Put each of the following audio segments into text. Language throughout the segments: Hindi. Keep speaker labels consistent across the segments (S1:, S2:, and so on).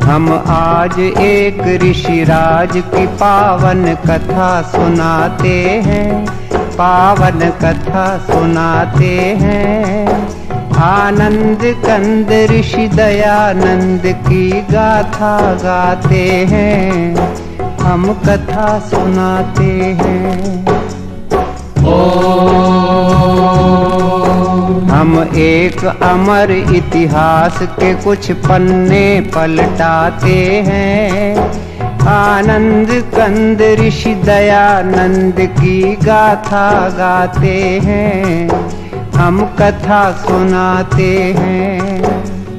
S1: हम आज एक ऋषिराज की पावन कथा सुनाते हैं, पावन कथा सुनाते हैं। आनंद कंद ऋषि दयानंद की गाथा गाते हैं, हम कथा सुनाते हैं। हम एक अमर इतिहास के कुछ पन्ने पलटाते हैं। आनंद कंद ऋषि दयानंद की गाथा गाते हैं, हम कथा सुनाते हैं।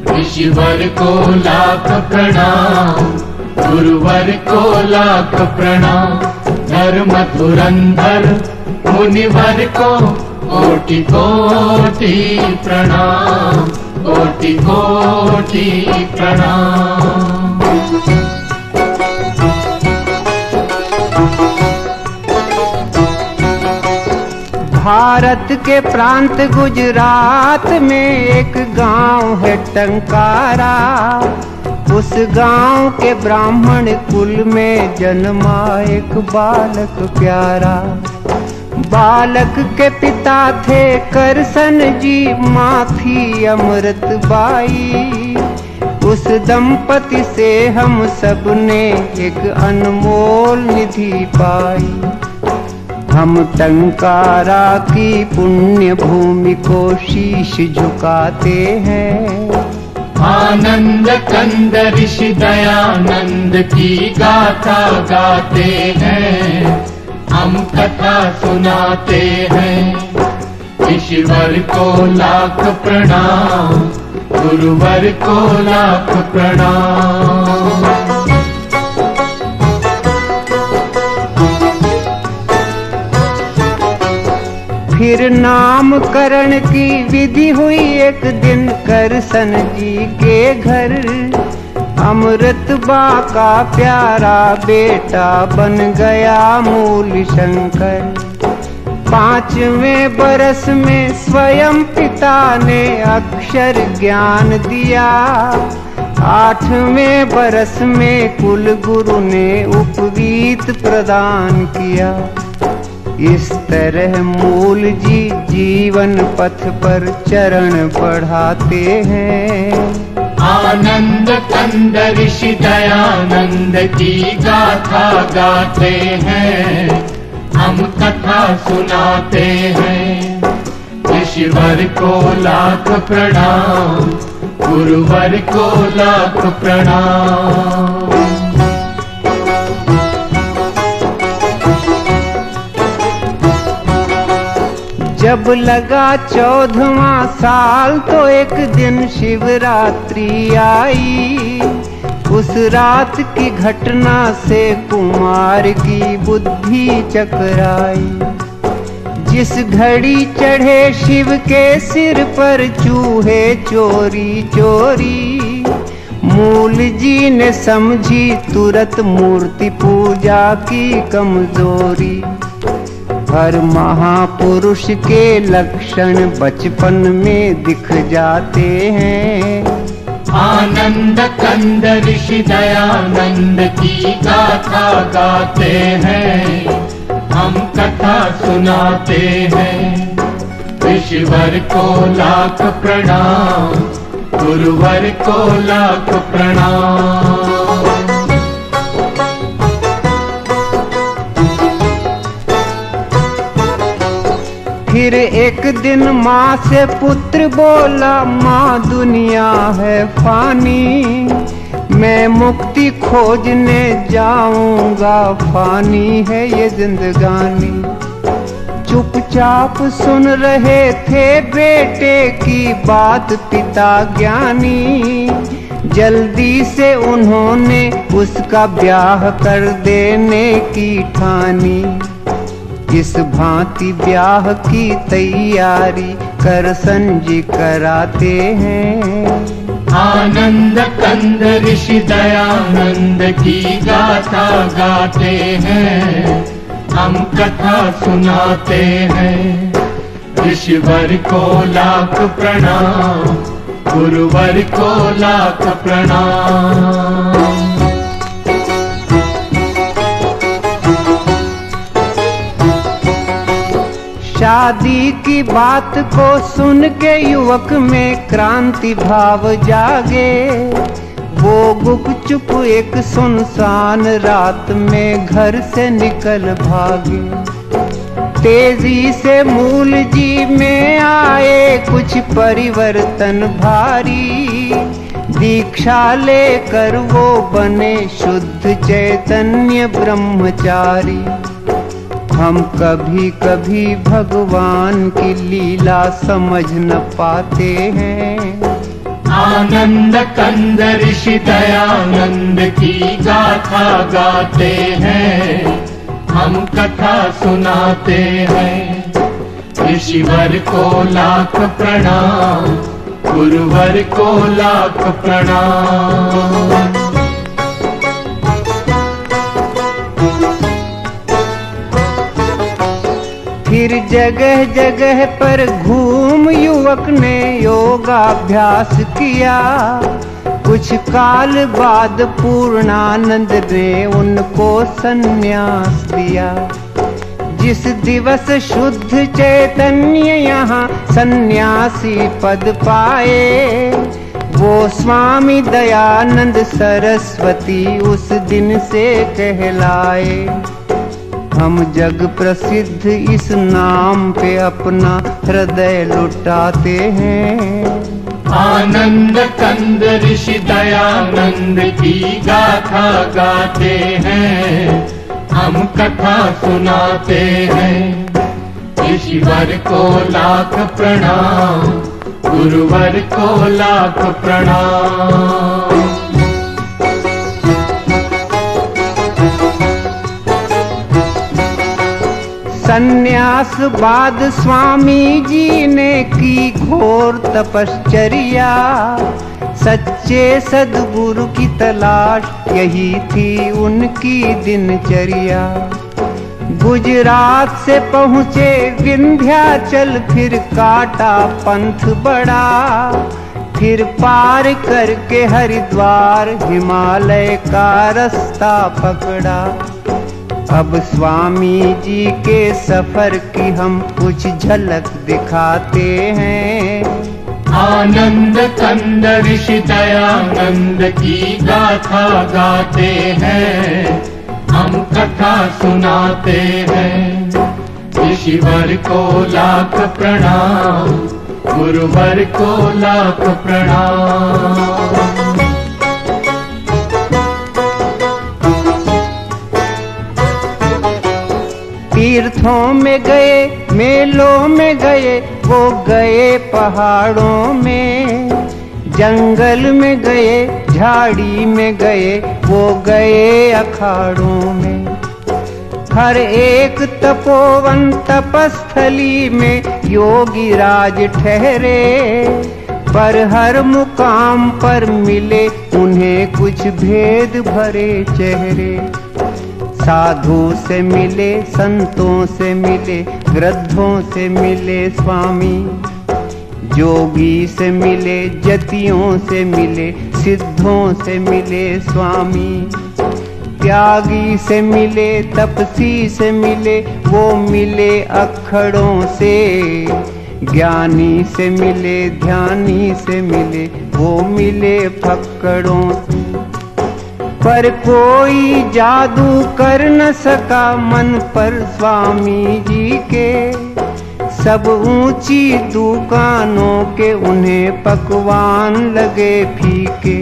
S2: ऋषिवर को लाख प्रणाम, गुरुवर को लाख प्रणाम। धर्म धुरंधर मुनिवर को कोटि कोटि प्रणाम, कोटि कोटि प्रणाम।
S1: भारत के प्रांत गुजरात में एक गांव है टंकारा। उस गांव के ब्राह्मण कुल में जन्मा एक बालक प्यारा। बालक के पिता थे करसन जी, माँ थी अमृत बाई। उस दंपति से हम सब ने एक अनमोल निधि पाई। हम टंकारा की पुण्य भूमि को शीश झुकाते हैं।
S2: आनंद कंद ऋषि दयानंद की गाथा गाते हैं, हम कथा सुनाते हैं। ऋषिवर को लाख प्रणाम, गुरुवर को लाख प्रणाम।
S1: फिर नामकरण की विधि हुई एक दिन करसन जी के घर। अमृतबा का प्यारा बेटा बन गया मूल शंकर। 5वें बरस में स्वयं पिता ने अक्षर ज्ञान दिया। 8वें बरस में कुल गुरु ने उपवीत प्रदान किया। इस तरह मूल जी जीवन पथ पर चरण बढ़ाते हैं।
S2: आनंद कंद ऋषि दयानंद की गाथा गाते हैं, हम कथा सुनाते हैं। ऋषिवर को लाख प्रणाम, गुरुवर को लाख प्रणाम।
S1: जब लगा 14वां साल तो एक दिन शिवरात्रि आई। उस रात की घटना से कुमार की बुद्धि चकराई। जिस घड़ी चढ़े शिव के सिर पर चूहे चोरी चोरी। मूल जी ने समझी तुरंत मूर्ति पूजा की कमजोरी। हर महापुरुष के लक्षण बचपन में दिख जाते हैं।
S2: आनंद कंद ऋषि दयानंद की गाथा गाते हैं, हम कथा सुनाते हैं। ऋषिवर को लाख प्रणाम, गुरुवर को लाख प्रणाम।
S1: फिर एक दिन माँ से पुत्र बोला, माँ दुनिया है फानी। मैं मुक्ति खोजने जाऊंगा, फानी है ये जिंदगानी। चुपचाप सुन रहे थे बेटे की बात पिता ज्ञानी। जल्दी से उन्होंने उसका ब्याह कर देने की ठानी। इस भांति ब्याह की तैयारी करसन जी कराते हैं।
S2: आनंद कंद ऋषि दयानंद की गाथा गाते हैं, हम कथा सुनाते हैं। ऋषिवर को लाख प्रणाम, गुरुवर को लाख प्रणाम।
S1: शादी की बात को सुन के युवक में क्रांति भाव जागे। वो गुपचुप एक सुनसान रात में घर से निकल भागे। तेजी से मूल जी में आए कुछ परिवर्तन भारी। दीक्षा लेकर वो बने शुद्ध चैतन्य ब्रह्मचारी। हम कभी कभी भगवान की लीला समझ न पाते हैं।
S2: आनंद कंद ऋषि दयानंद की गाथा गाते हैं, हम कथा सुनाते हैं। ऋषिवर को लाख प्रणाम, गुरुवर को लाख प्रणाम।
S1: फिर जगह जगह पर घूम युवक ने योगाभ्यास किया। कुछ काल बाद पूर्णानंद ने उनको सन्यास दिया। जिस दिवस शुद्ध चैतन्य यहाँ सन्यासी पद पाए, वो स्वामी दयानंद सरस्वती उस दिन से कहलाए। हम जग प्रसिद्ध इस नाम पे अपना हृदय लुटाते हैं।
S2: आनंद कंद ऋषि दयानंद की गाथा गाते हैं, हम कथा सुनाते हैं। ऋषिवर को लाख प्रणाम, गुरुवर को लाख प्रणाम।
S1: सन्यास बाद स्वामी जी ने की घोर तपश्चर्या। सच्चे सद्गुरु की तलाश यही थी उनकी दिनचर्या। गुजरात से पहुँचे विंध्याचल, फिर काटा पंथ बड़ा। फिर पार करके हरिद्वार हिमालय का रास्ता पकड़ा। अब स्वामी जी के सफर की हम कुछ झलक दिखाते हैं।
S2: आनंद कंद ऋषि दयानंद की गाथा गाते हैं, हम कथा सुनाते हैं। ऋषिवर को लाख प्रणाम, गुरुवर को लाख प्रणाम।
S1: तीर्थों में गए, मेलों में गए, वो गए पहाड़ों में। जंगल में गए, झाड़ी में गए, वो गए अखाड़ों में। हर एक तपोवन तपस्थली में योगी राज ठहरे। पर हर मुकाम पर मिले उन्हें कुछ भेद भरे चेहरे। साधु से मिले, संतों से मिले, वृद्धों से मिले स्वामी। जोगी से मिले, जतियों से मिले, सिद्धों से मिले स्वामी। त्यागी से मिले, तपसी से मिले, वो मिले अखड़ों से। ज्ञानी से मिले, ध्यानी से मिले, वो मिले फक्कड़ों से। पर कोई जादू कर न सका मन पर स्वामी जी के। सब ऊंची दुकानों के उन्हें पकवान लगे फीके।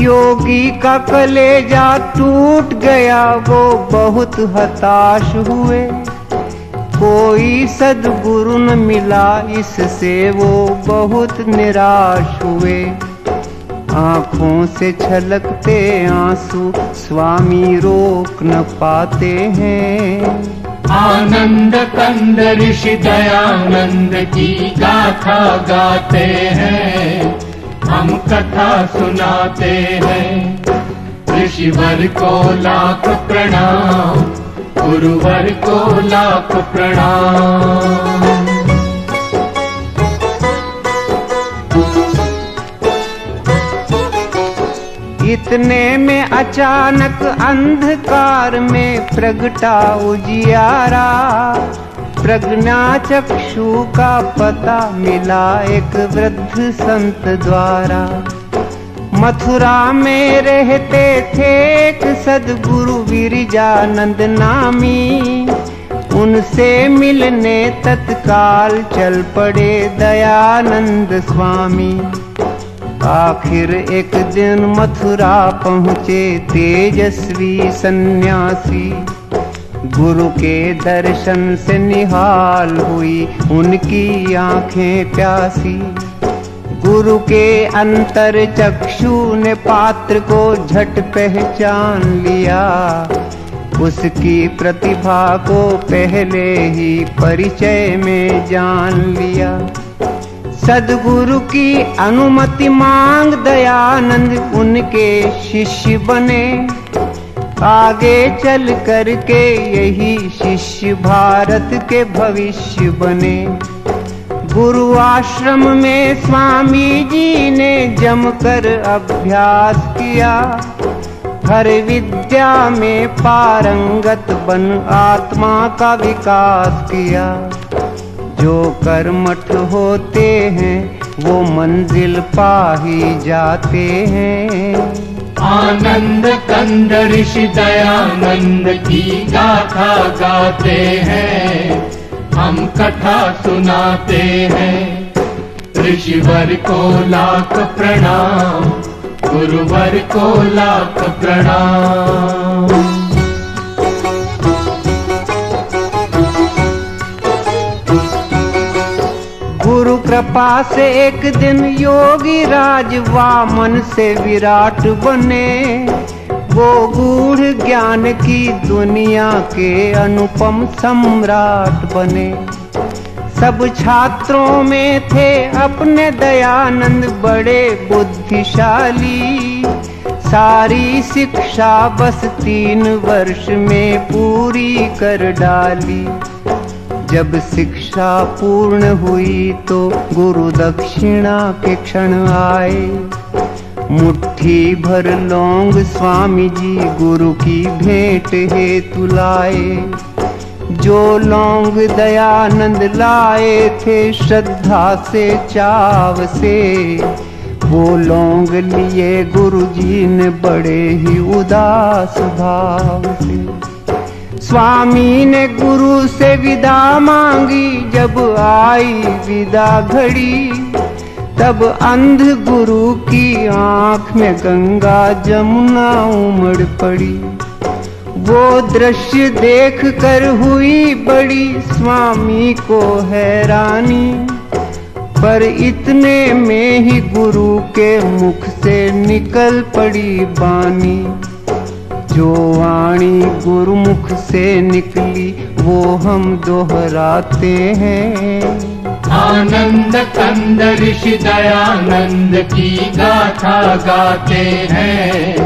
S1: योगी का कलेजा टूट गया, वो बहुत हताश हुए। कोई सद्गुरु न मिला, इससे वो बहुत निराश हुए। आँखों से छलकते आंसू स्वामी रोक न पाते हैं।
S2: आनंद कंद ऋषि दयानंद की गाथा गाते हैं, हम कथा सुनाते हैं। ऋषिवर को लाख प्रणाम, गुरुवर को लाख प्रणाम।
S1: इतने में अचानक अंधकार में प्रगटा उजियारा। प्रज्ञा चक्षु का पता मिला एक वृद्ध संत द्वारा। मथुरा में रहते थे एक सद्गुरु विरजानंद नामी। उनसे मिलने तत्काल चल पड़े दयानंद स्वामी। आखिर एक दिन मथुरा पहुँचे तेजस्वी सन्यासी। गुरु के दर्शन से निहाल हुई उनकी आंखें प्यासी। गुरु के अंतर चक्षु ने पात्र को झट पहचान लिया। उसकी प्रतिभा को पहले ही परिचय में जान लिया। सद्गुरु की अनुमति मांग दयानंद उनके शिष्य बने। आगे चल करके यही शिष्य भारत के भविष्य बने। गुरु आश्रम में स्वामी जी ने जमकर अभ्यास किया। हर विद्या में पारंगत बन आत्मा का विकास किया। जो कर्मठ होते हैं वो मंजिल पा ही जाते हैं।
S2: आनंद कंद ऋषि दयानंद की गाथा गाते हैं, हम कथा सुनाते हैं। ऋषिवर को लाख प्रणाम, गुरुवर को लाख प्रणाम।
S1: गुरु कृपा से एक दिन योगी राज वामन से विराट बने। वो गूढ़ ज्ञान की दुनिया के अनुपम सम्राट बने। सब छात्रों में थे अपने दयानंद बड़े बुद्धिशाली। सारी शिक्षा बस 3 वर्ष में पूरी कर डाली। जब शिक्षा पूर्ण हुई तो गुरु दक्षिणा के क्षण आए। मुट्ठी भर लौंग स्वामी जी गुरु की भेंट हेतु लाए। जो लौंग दयानंद लाए थे श्रद्धा से चाव से, वो लौंग लिए गुरु जी ने बड़े ही उदास भाव से। स्वामी ने गुरु से विदा मांगी, जब आई विदा घड़ी तब अंध गुरु की आंख में गंगा जमुना उमड़ पड़ी। वो दृश्य देख कर हुई बड़ी स्वामी को हैरानी। पर इतने में ही गुरु के मुख से निकल पड़ी बानी। जो वाणी गुरुमुख से निकली वो हम दोहराते हैं।
S2: आनंद कंद ऋषि दयानंद की गाथा गाते हैं,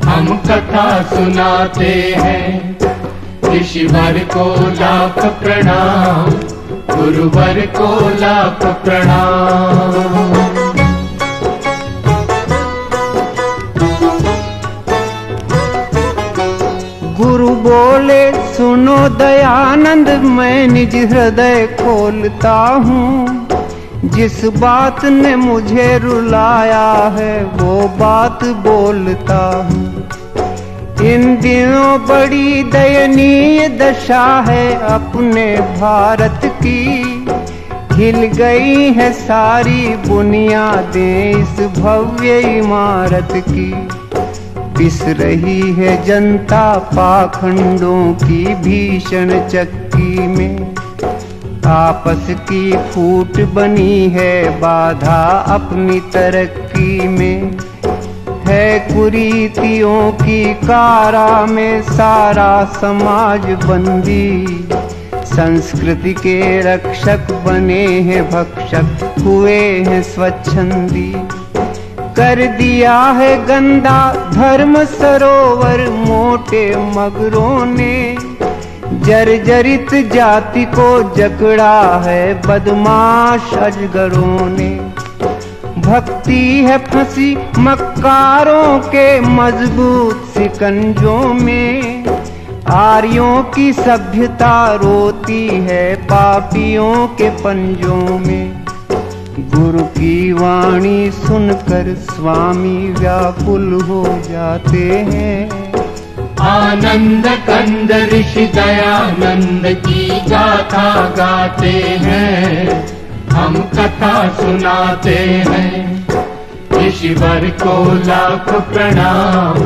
S2: हम कथा सुनाते हैं। ऋषिवर को लाख प्रणाम, गुरुवर को लाख प्रणाम।
S1: गुरु बोले सुनो दयानंद, मैं निज हृदय खोलता हूँ। जिस बात ने मुझे रुलाया है वो बात बोलता हूँ। इन दिनों बड़ी दयनीय दशा है अपने भारत की। हिल गई है सारी बुनियादें इस भव्य इमारत की। पिस रही है जनता पाखंडों की भीषण चक्की में। आपस की फूट बनी है बाधा अपनी तरक्की में। है कुरीतियों की कारा में सारा समाज बंदी। संस्कृति के रक्षक बने हैं भक्षक हुए हैं स्वच्छंदी। कर दिया है गंदा धर्म सरोवर मोटे मगरों ने। जर्जरित जाति को जकड़ा है बदमाश अजगरों ने। भक्ति है फंसी मक्कारों के मजबूत सिकंजों में। आर्यों की सभ्यता रोती है पापियों के पंजों में। गुरु की वाणी सुनकर स्वामी व्याकुल हो जाते हैं।
S2: आनंद कंद ऋषि दयानंद की गाथा गाते हैं, हम कथा सुनाते हैं। ऋषिवर को लाख प्रणाम,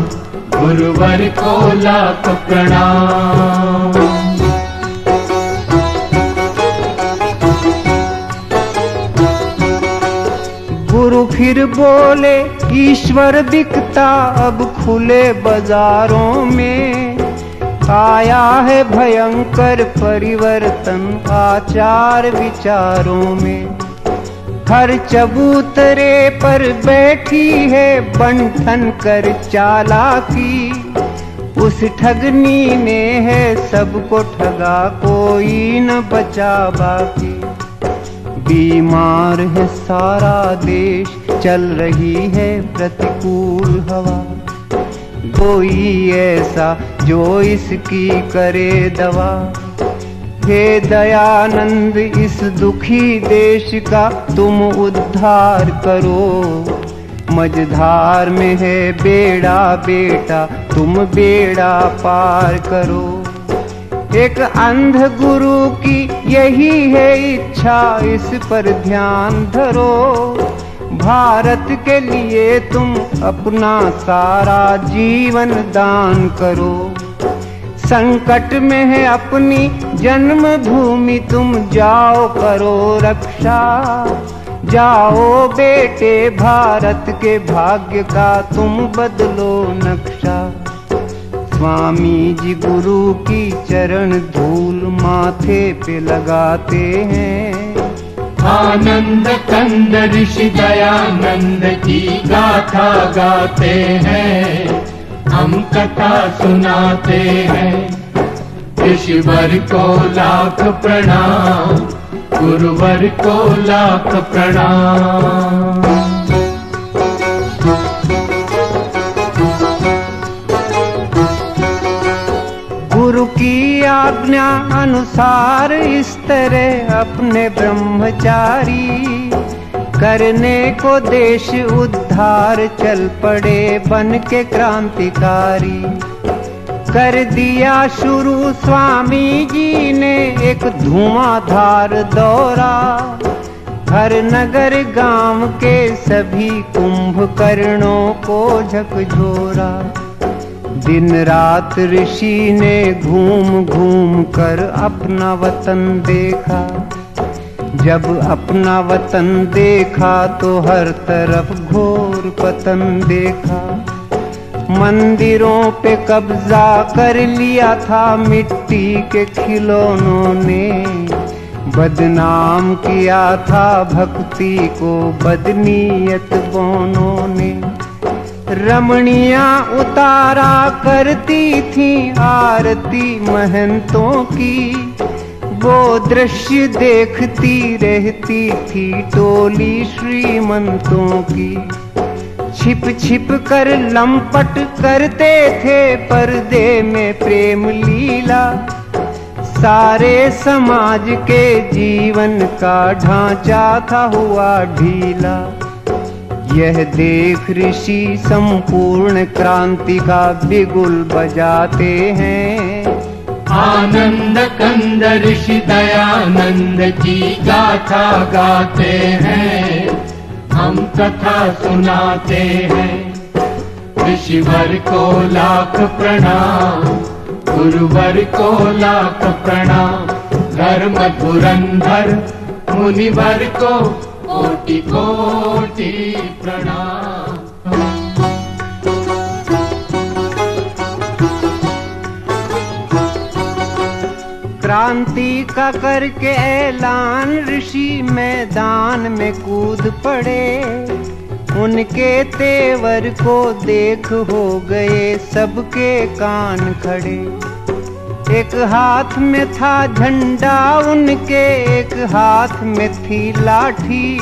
S2: गुरुवर को लाख प्रणाम।
S1: गुरु फिर बोले ईश्वर बिकता अब खुले बाजारों में। आया है भयंकर परिवर्तन आचार विचारों में। हर चबूतरे पर बैठी है बंठन कर चालाकी। उस ठगनी ने है सबको ठगा, कोई न बचा बाकी। बीमार है सारा देश, चल रही है प्रतिकूल हवा। कोई ऐसा जो इसकी करे दवा। हे दयानंद इस दुखी देश का तुम उद्धार करो। मझधार में है बेड़ा बेटा, तुम बेड़ा पार करो। एक अंध गुरु की यही है इच्छा, इस पर ध्यान धरो। भारत के लिए तुम अपना सारा जीवन दान करो। संकट में है अपनी जन्मभूमि, तुम जाओ करो रक्षा। जाओ बेटे भारत के भाग्य का तुम बदलो नक्शा। स्वामी जी गुरु की चरण धूल माथे पे लगाते हैं।
S2: आनंद कंद ऋषि दयानंद की गाथा गाते हैं, हम कथा सुनाते हैं। ऋषिवर को लाख प्रणाम, गुरुवर को लाख प्रणाम।
S1: गुरु की आज्ञा अनुसार इस तरह अपने ब्रह्मचारी करने को देश उद्धार चल पड़े बन के क्रांतिकारी। कर दिया शुरू स्वामी जी ने एक धुआंधार दौरा। हर नगर गांव के सभी कुंभकर्णों को झकझोरा। दिन रात ऋषि ने घूम घूम कर अपना वतन देखा। जब अपना वतन देखा तो हर तरफ घोर पतन देखा। मंदिरों पे कब्जा कर लिया था मिट्टी के खिलौनों ने। बदनाम किया था भक्ति को बदनीयत बोनों ने। रमणियां उतारा करती थी आरती महंतों की। वो दृश्य देखती रहती थी टोली श्रीमंतों की। छिप छिप कर लंपट करते थे पर्दे में प्रेम लीला। सारे समाज के जीवन का ढांचा था हुआ ढीला। यह देख ऋषि संपूर्ण क्रांति का बिगुल बजाते हैं।
S2: आनंद कंद ऋषि दयानंद की गाथा गाते हैं, हम कथा सुनाते हैं। ऋषिवर को लाख प्रणाम, गुरुवर को लाख प्रणाम। धर्म धुरंधर मुनिवर को कोटि कोटि प्रणाम।
S1: क्रांति का करके ऐलान ऋषि मैदान में कूद पड़े। उनके तेवर को देख हो गए सबके कान खड़े। एक हाथ में था झंडा उनके, एक हाथ में थी लाठी।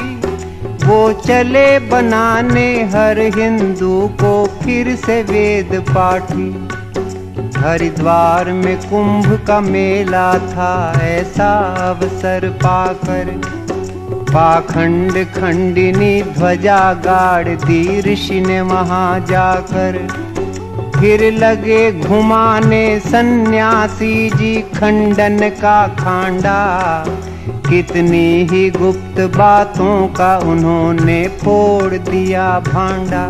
S1: वो चले बनाने हर हिंदू को फिर से वेद पाठी। हरिद्वार में कुंभ का मेला था, ऐसा अवसर पाकर पाखंड खंडिनी ध्वजा गाड़ दी ऋषि ने वहां जाकर। फिर लगे घुमाने सन्यासी जी खंडन का खांडा। कितनी ही गुप्त बातों का उन्होंने फोड़ दिया भांडा।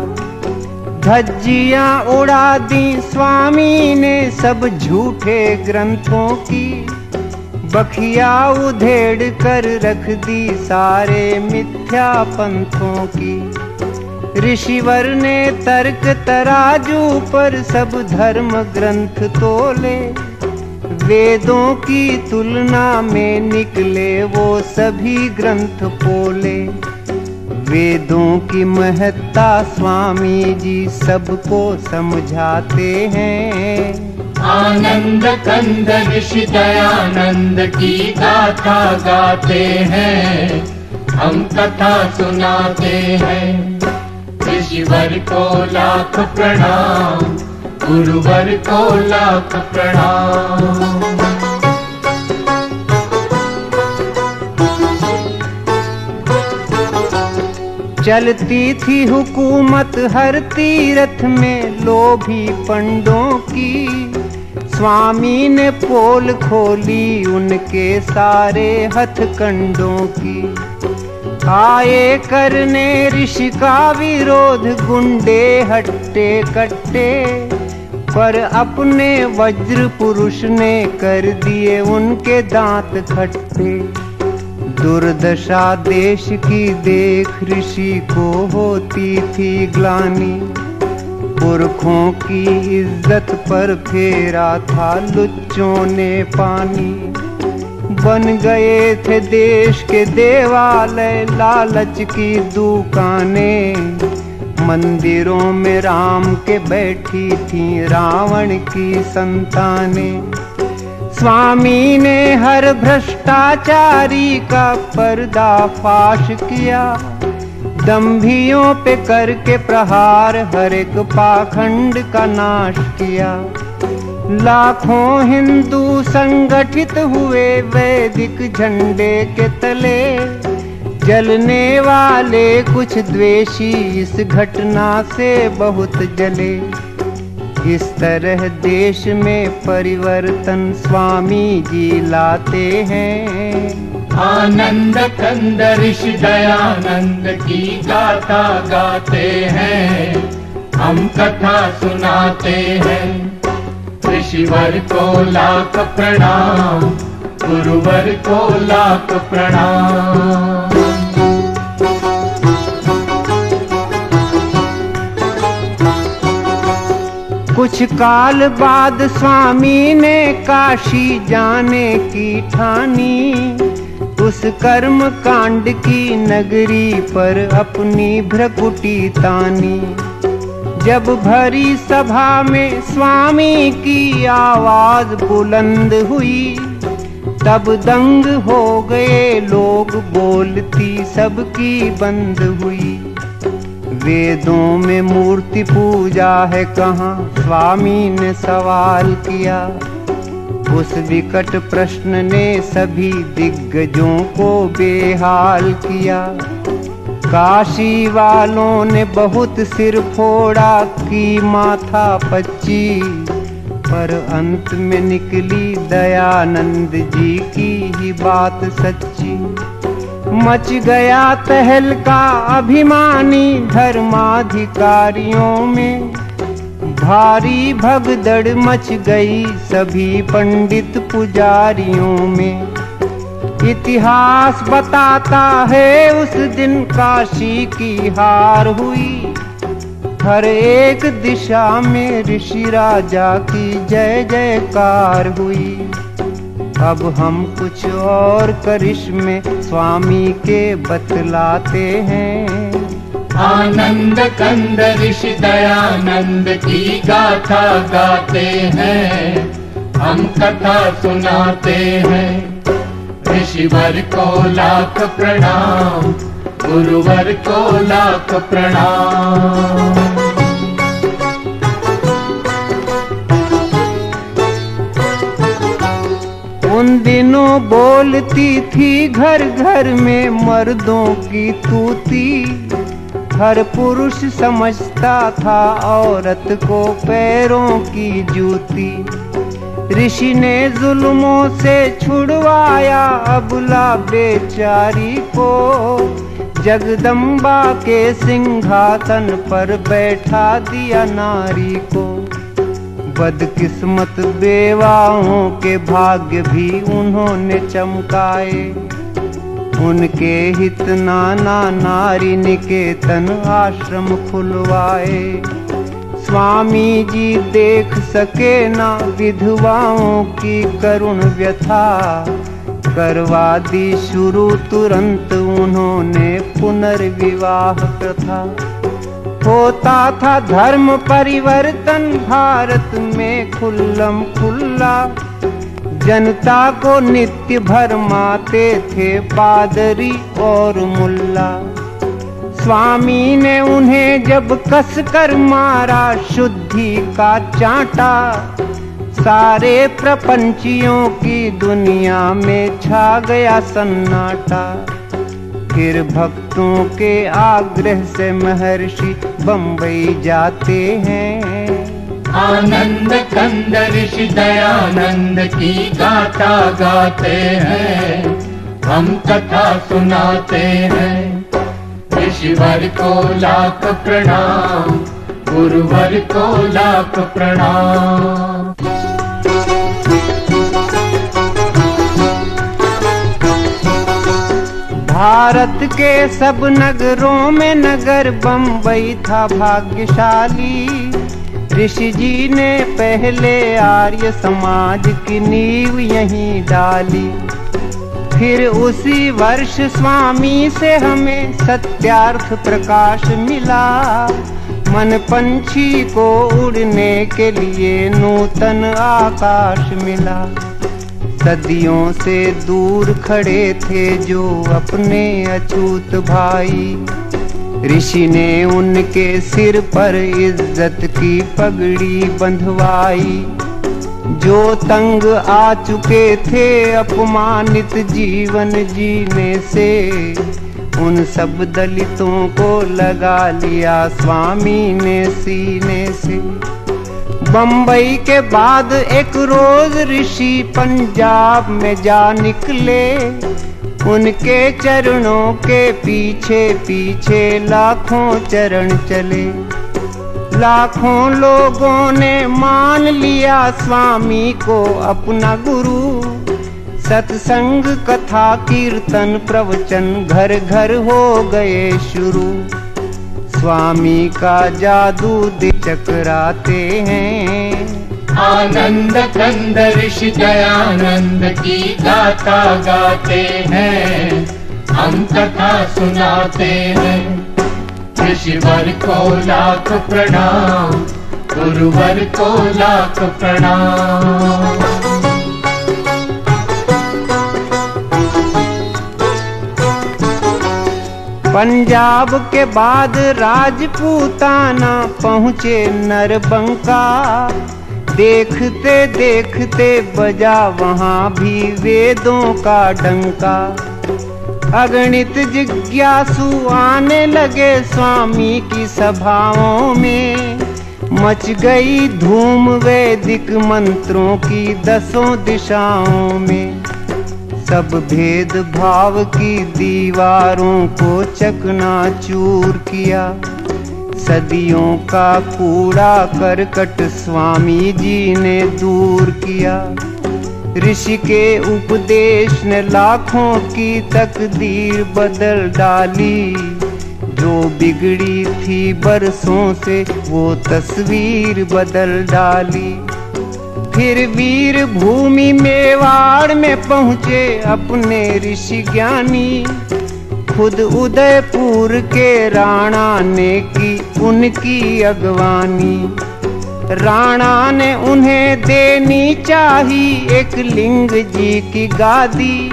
S1: धज्जियां उड़ा दी स्वामी ने सब झूठे ग्रंथों की। बखिया उधेड़ कर रख दी सारे मिथ्या पंथों की। ऋषिवर ने तर्क तराजू पर सब धर्म ग्रंथ तोले। वेदों की तुलना में निकले वो सभी ग्रंथ पोले। वेदों की महत्ता स्वामी जी सबको समझाते हैं।
S2: आनंद कंद ऋषि दयानंद की गाथा गाते हैं, हम कथा सुनाते हैं। ऋषिवर को लाख प्रणाम, गुरुवर को लाख प्रणाम।
S1: चलती थी हुकूमत हर तीर्थ में लोभी पंडों की। स्वामी ने पोल खोली उनके सारे हथकंडों की। आए करने ऋषि का विरोध गुंडे हट्टे कट्टे। पर अपने वज्र पुरुष ने कर दिए उनके दांत खट्टे। दुर्दशा देश की देख ऋषि को होती थी ग्लानि। पुरखों की इज्जत पर फेरा था लुच्चों ने पानी। बन गए थे देश के देवालय लालच की दुकानें। मंदिरों में राम के बैठी थी रावण की संतानें। स्वामी ने हर भ्रष्टाचारी का पर्दाफाश किया। दंभियों पे करके प्रहार हर एक पाखंड का नाश किया। लाखों हिंदू संगठित हुए वैदिक झंडे के तले। जलने वाले कुछ द्वेषी इस घटना से बहुत जले। इस तरह देश में परिवर्तन स्वामी जी लाते हैं।
S2: आनंद कंद ऋषि दयानंद की गाथा गाते हैं, हम कथा सुनाते हैं। ऋषिवर को लाख प्रणाम, गुरुवर को लाख प्रणाम।
S1: कुछ काल बाद स्वामी ने काशी जाने की ठानी। उस कर्म कांड की नगरी पर अपनी भ्रकुटी तानी। जब भरी सभा में स्वामी की आवाज बुलंद हुई। तब दंग हो गए लोग, बोलती सबकी बंद हुई। वेदों में मूर्ति पूजा है कहाँ, स्वामी ने सवाल किया। उस विकट प्रश्न ने सभी दिग्गजों को बेहाल किया। काशी वालों ने बहुत सिर फोड़ा की माथा पच्ची। पर अंत में निकली दयानंद जी की ही बात सच्ची। मच गया तहलका अभिमानी धर्माधिकारियों में। भारी भगदड़ मच गई सभी पंडित पुजारियों में। इतिहास बताता है उस दिन काशी की हार हुई। हर एक दिशा में ऋषि राजा की जय जयकार हुई। अब हम कुछ और करिश्मे स्वामी के बतलाते हैं।
S2: आनंद कंद ऋषि दयानंद की गाथा गाते हैं, हम कथा सुनाते हैं। ऋषिवर को लाख प्रणाम, गुरुवर को लाख प्रणाम।
S1: उन दिनों बोलती थी घर घर में मर्दों की तूती, हर पुरुष समझता था औरत को पैरों की जूती। ऋषि ने जुल्मों से छुड़वाया अबला बेचारी को, जगदम्बा के सिंहासन पर बैठा दिया नारी को। बदकिस्मत बेवाओं के भाग्य भी उन्होंने चमकाए, उनके हित नाना नारी निकेतन आश्रम खुलवाए। स्वामी जी देख सके ना विधवाओं की करुण व्यथा, करवा दी शुरू तुरंत उन्होंने पुनर्विवाह प्रथा। होता था धर्म परिवर्तन भारत में खुल्लम खुल्ला, जनता को नित्य भरमाते थे पादरी और मुल्ला। स्वामी ने उन्हें जब कसकर मारा शुद्धि का चांटा, सारे प्रपंचियों की दुनिया में छा गया सन्नाटा। फिर भक्तों के आग्रह से महर्षि बम्बई जाते हैं,
S2: आनंद कंद ऋषि दयानंद की गाथा गाते हैं, हम कथा सुनाते हैं। ऋषिवर को लाख प्रणाम, गुरुवर को लाख प्रणाम।
S1: भारत के सब नगरों में नगर बम्बई था भाग्यशाली। ऋषि जी ने पहले आर्य समाज की नींव यहीं डाली। फिर उसी वर्ष स्वामी से हमें सत्यार्थ प्रकाश मिला, मन पंछी को उड़ने के लिए नूतन आकाश मिला। सदियों से दूर खड़े थे जो अपने अछूत भाई, ऋषि ने उनके सिर पर इज्जत की पगड़ी बंधवाई। जो तंग आ चुके थे अपमानित जीवन जीने से, उन सब दलितों को लगा लिया स्वामी ने सीने से। बम्बई के बाद एक रोज ऋषि पंजाब में जा निकले, उनके चरणों के पीछे पीछे लाखों चरण चले। लाखों लोगों ने मान लिया स्वामी को अपना गुरु, सत्संग कथा कीर्तन प्रवचन घर घर हो गए शुरू। स्वामी का जादू दे चकराते हैं,
S2: आनंद कंद ऋषि दयानंद की गाथा गाते हैं, हम कथा सुनाते हैं। ऋषिवर को लाख प्रणाम, गुरुवर को लाख प्रणाम।
S1: पंजाब के बाद राजपूताना पहुँचे नरबंका, देखते देखते बजा वहाँ भी वेदों का डंका। अगणित जिज्ञासु आने लगे स्वामी की सभाओं में, मच गई धूम वैदिक मंत्रों की 10 दिशाओं में। सब भेद भाव की दीवारों को चकनाचूर किया, सदियों का कूड़ा करकट स्वामी जी ने दूर किया। ऋषि के उपदेश ने लाखों की तकदीर बदल डाली, जो बिगड़ी थी बरसों से वो तस्वीर बदल डाली। फिर वीर भूमि मेवाड़ में पहुँचे अपने ऋषि ज्ञानी, खुद उदयपुर के राणा ने की उनकी अगवानी। राणा ने उन्हें देनी चाही एक लिंग जी की गादी,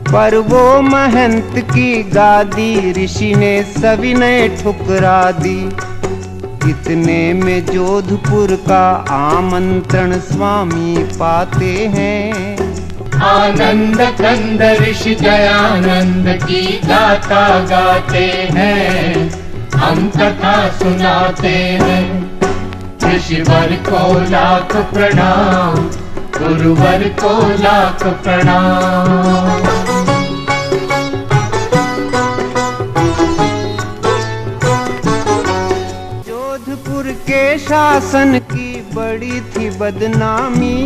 S1: पर वो महंत की गादी ऋषि ने सविनय ठुकरा दी। इतने में जोधपुर का आमंत्रण स्वामी पाते हैं।
S2: आनंद कंद ऋषि दयानंद की गाथा गाते हैं, हम कथा सुनाते हैं। ऋषिवर को लाख प्रणाम, गुरुवर को लाख प्रणाम।
S1: जोधपुर के शासन की बड़ी थी बदनामी,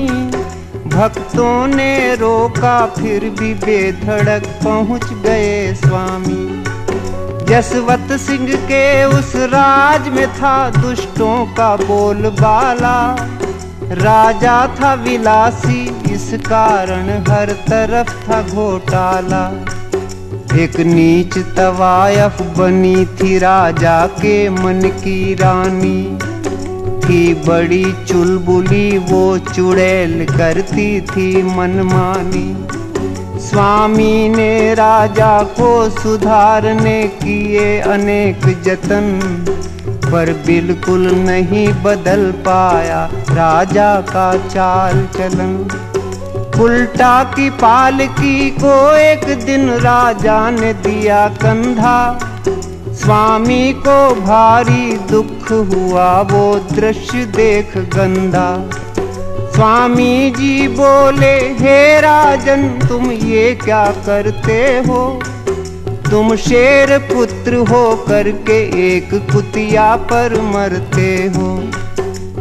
S1: भक्तों ने रोका फिर भी बेधड़क पहुंच गए स्वामी। जसवंत सिंह के उस राज में था दुष्टों का बोलबाला, राजा था विलासी इस कारण हर तरफ था घोटाला। एक नीच तवायफ बनी थी राजा के मन की रानी, थी बड़ी चुलबुली वो चुड़ैल करती थी मनमानी। स्वामी ने राजा को सुधारने किए अनेक जतन, पर बिल्कुल नहीं बदल पाया राजा का चाल चलन। उल्टा की पालकी को एक दिन राजा ने दिया कंधा, स्वामी को भारी दुख हुआ वो दृश्य देख गंदा। स्वामी जी बोले, हे राजन तुम ये क्या करते हो, तुम शेर पुत्र हो करके एक कुतिया पर मरते हो।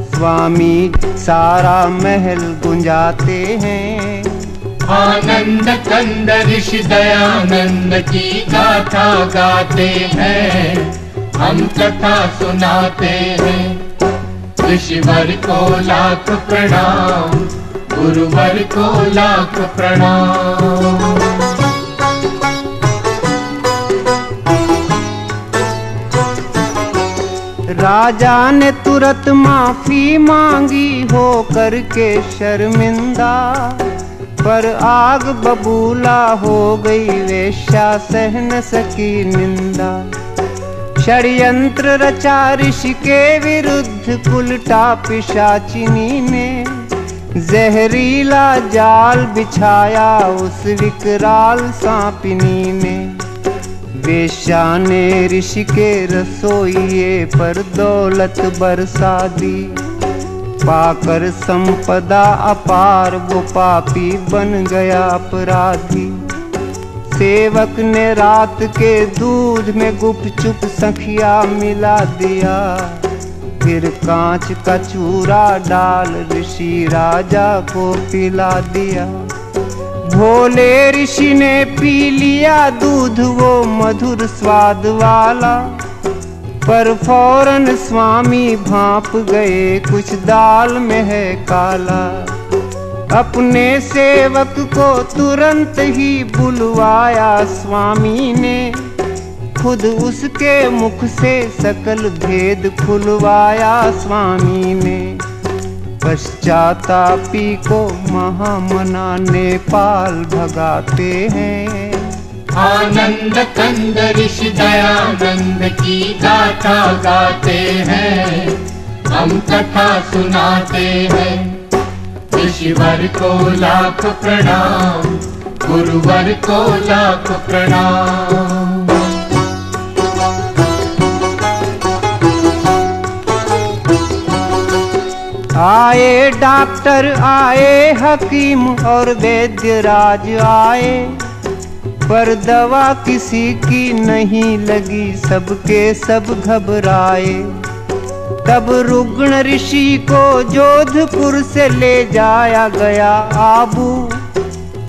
S1: स्वामी सारा महल गुंजाते हैं।
S2: आनंद कंद ऋषि दयानंद की गाथा गाते हैं, हम कथा सुनाते हैं। ऋषिवर को लाख प्रणाम, गुरुवर को लाख प्रणाम।
S1: राजा ने तुरंत माफी मांगी हो करके शर्मिंदा, पर आग बबूला हो गई वेश्या सह न सकी निंदा। षड्यंत्र रचा ऋषि के विरुद्ध उल्टा पिशाचिनी ने, जहरीला जाल बिछाया उस विकराल सांपिनी ने। वेश्या ने ऋषि के रसोइये पर दौलत बरसा दी, पाकर संपदा अपार वो पापी बन गया अपराधी। सेवक ने रात के दूध में गुपचुप सखिया मिला दिया, फिर कांच का चूरा डाल ऋषि राजा को पिला दिया। भोले ऋषि ने पी लिया दूध वो मधुर स्वाद वाला, पर फौरन स्वामी भांप गए कुछ दाल में है काला। अपने सेवक को तुरंत ही बुलवाया स्वामी ने, खुद उसके मुख से सकल भेद खुलवाया स्वामी ने। पश्चातापी को महामना नेपाल भगाते हैं।
S2: आनंद कंद ऋषि दयानंद की गाथा गाते हैं, हम कथा सुनाते हैं। ऋषिवर को लाख प्रणाम, गुरुवर को लाख प्रणाम।
S1: आए डॉक्टर आए हकीम और वैद्य राज आए, पर दवा किसी की नहीं लगी सबके सब घबराए। तब रुग्ण ऋषि को जोधपुर से ले जाया गया आबू,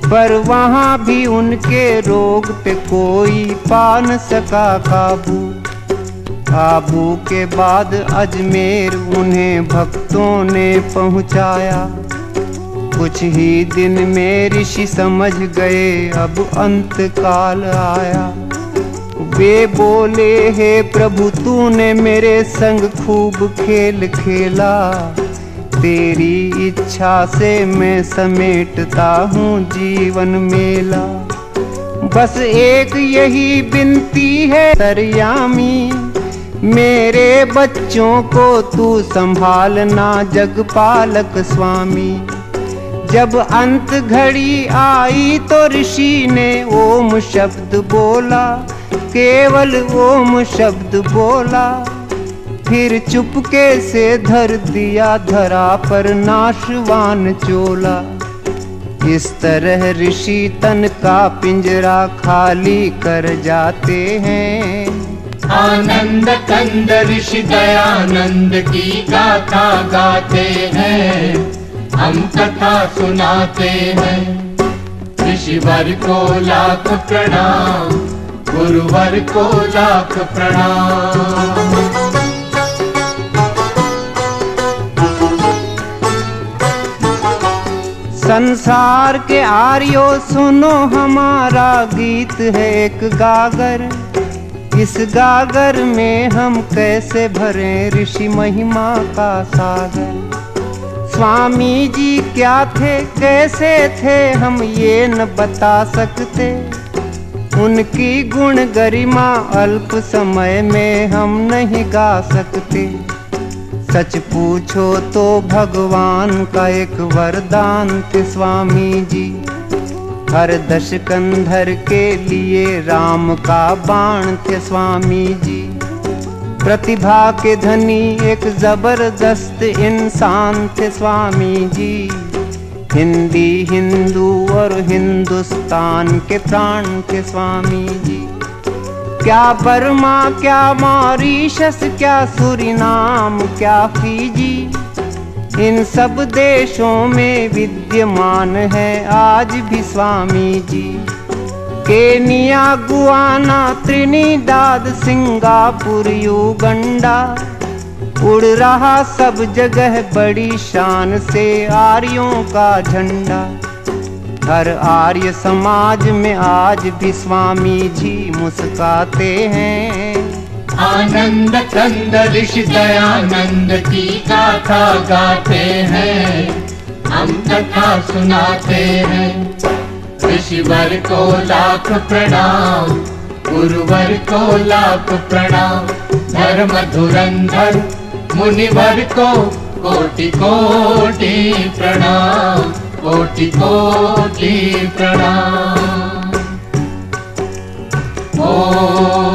S1: पर वहाँ भी उनके रोग पे कोई पा न सका काबू। आबू के बाद अजमेर उन्हें भक्तों ने पहुँचाया, कुछ ही दिन में ऋषि समझ गए अब अंत काल आया। वे बोले, हे प्रभु तूने मेरे संग खूब खेल खेला, तेरी इच्छा से मैं समेटता हूँ जीवन मेला। बस एक यही विनती है सरयामी, मेरे बच्चों को तू संभालना जगपालक स्वामी। जब अंत घड़ी आई तो ऋषि ने ओम शब्द बोला, केवल ओम शब्द बोला, फिर चुपके से धर दिया धरा पर नाशवान चोला। इस तरह ऋषि तन का पिंजरा खाली कर जाते हैं।
S2: आनंद कंद ऋषि दयानंद की गाथा गाते हैं, हम कथा सुनाते हैं। ऋषिवर को लाख प्रणाम, गुरुवर को लाख प्रणाम।
S1: संसार के आर्यो सुनो, हमारा गीत है एक गागर। इस गागर में हम कैसे भरें ऋषि महिमा का सागर। स्वामी जी क्या थे कैसे थे हम ये न बता सकते, उनकी गुण गरिमा अल्प समय में हम नहीं गा सकते। सच पूछो तो भगवान का एक वरदान थे स्वामी जी, हर दशकंधर के लिए राम का बाण थे स्वामी जी। प्रतिभा के धनी एक जबरदस्त इंसान थे स्वामी जी, हिंदी हिंदू और हिंदुस्तान के प्राण थे स्वामी जी। क्या बर्मा क्या मॉरीशस क्या सूरीनाम क्या फीजी, इन सब देशों में विद्यमान है आज भी Swami ji. Kenya Guyana Trinidad Singapore Uganda, उड़ रहा सब जगह बड़ी शान से आर्यों का झंडा। हर आर्य समाज में आज भी स्वामी जी मुस्काते हैं।
S2: आनंद कंद ऋषि दयानंद की गाथा गाते हैं, हम कथा सुनाते हैं। ऋषिवर को लाख प्रणाम, गुरुवर को लाख प्रणाम। धर्म धुरंधर मुनिवर को कोटि कोटि प्रणाम, कोटि कोटि प्रणाम। ओम